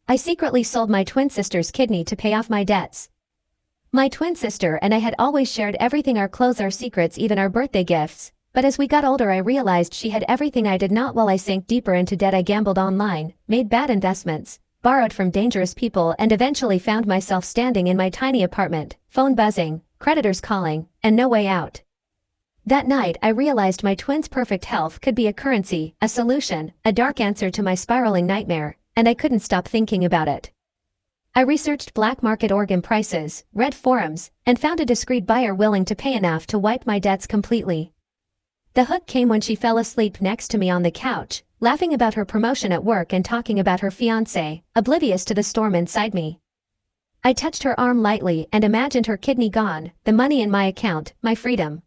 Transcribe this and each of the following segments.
I secretly sold my twin sister's kidney to pay off my debts. My twin sister and I had always shared everything, our clothes, our secrets, even our birthday gifts. But as we got older I realized she had everything I did not. While I sank deeper into debt, I gambled online, made bad investments, borrowed from dangerous people, and eventually found myself standing in my tiny apartment, phone buzzing, creditors calling, and no way out. That night I realized my twin's perfect health could be a currency, a solution, a dark answer to my spiraling nightmare, and I couldn't stop thinking about it. I researched black market organ prices, read forums, and found a discreet buyer willing to pay enough to wipe my debts completely. The hook came when she fell asleep next to me on the couch, laughing about her promotion at work and talking about her fiancé, oblivious to the storm inside me. I touched her arm lightly and imagined her kidney gone, the money in my account, my freedom.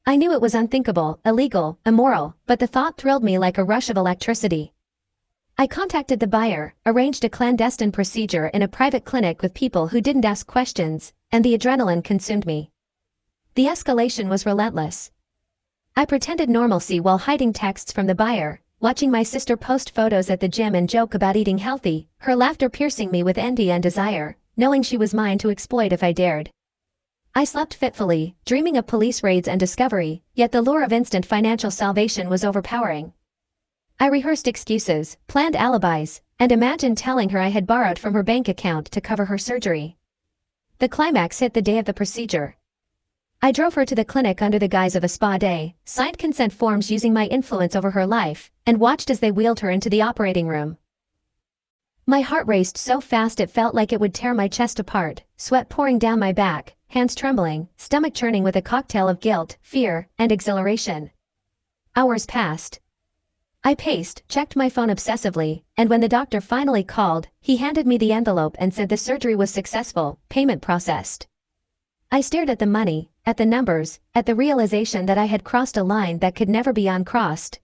I knew it was unthinkable, illegal, immoral, but the thought thrilled me like a rush of electricity. I contacted the buyer, arranged a clandestine procedure in a private clinic with people who didn't ask questions, and the adrenaline consumed me. The escalation was relentless. I pretended normalcy while hiding texts from the buyer, watching my sister post photos at the gym and joke about eating healthy, her laughter piercing me with envy and desire, knowing she was mine to exploit if I dared. I slept fitfully, dreaming of police raids and discovery, yet the lure of instant financial salvation was overpowering. I rehearsed excuses, planned alibis, and imagined telling her I had borrowed from her bank account to cover her surgery. The climax hit the day of the procedure. I drove her to the clinic under the guise of a spa day, signed consent forms using my influence over her life, and watched as they wheeled her into the operating room. My heart raced so fast it felt like it would tear my chest apart, sweat pouring down my back, hands trembling, stomach churning with a cocktail of guilt, fear, and exhilaration. Hours passed. I paced, checked my phone obsessively, and when the doctor finally called, he handed me the envelope and said the surgery was successful, payment processed. I stared at the money, at the numbers, at the realization that I had crossed a line that could never be uncrossed.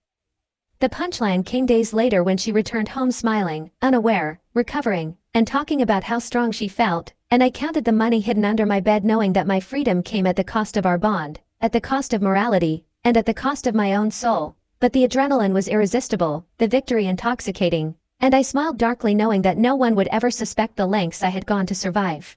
The punchline came days later when she returned home smiling, unaware, recovering, and talking about how strong she felt, and I counted the money hidden under my bed knowing that my freedom came at the cost of our bond, at the cost of morality, and at the cost of my own soul. But the adrenaline was irresistible, the victory intoxicating, and I smiled darkly knowing that no one would ever suspect the lengths I had gone to survive.